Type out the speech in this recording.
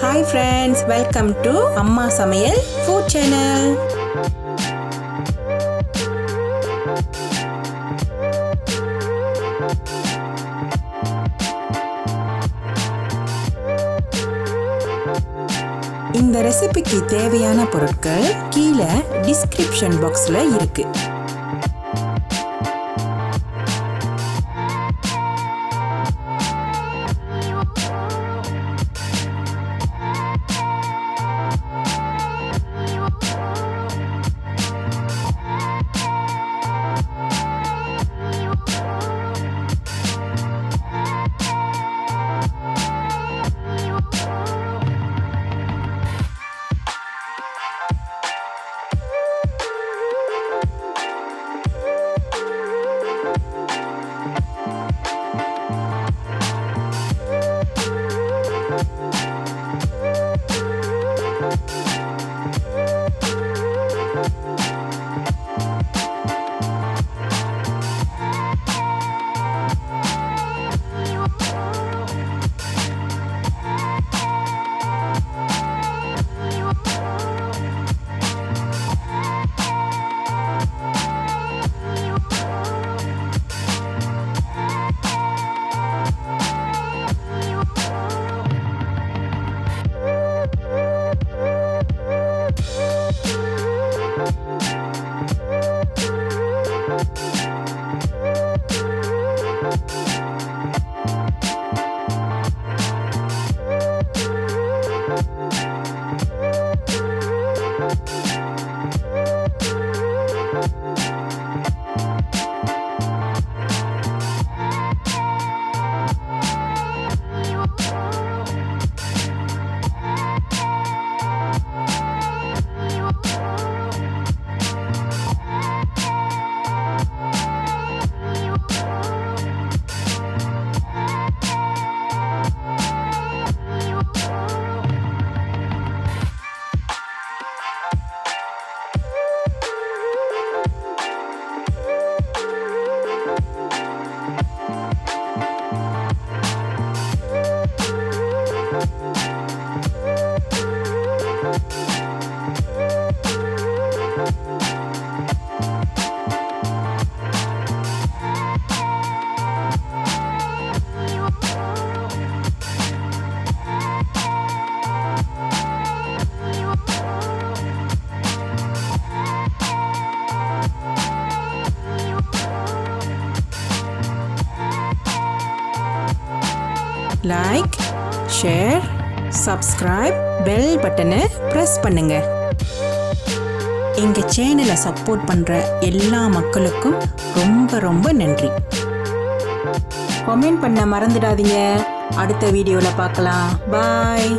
Hi friends, welcome to Amma Samayal Food Channel. இந்த ரெசிபிக்கு தேவையான பொருட்கள் கீழே டிஸ்கிரிப்ஷன் பாக்ஸ்ல இருக்கு. லைக், ஷேர், சப்ஸ்கிரைப், பெல் பட்டனை ப்ரெஸ் பண்ணுங்க. எங்க சேனலை சப்போர்ட் பண்ற எல்லா மக்களுக்கும் ரொம்ப ரொம்ப நன்றி. கமெண்ட் பண்ண மறந்துடாதீங்க. அடுத்த வீடியோல பார்க்கலாம். பாய்.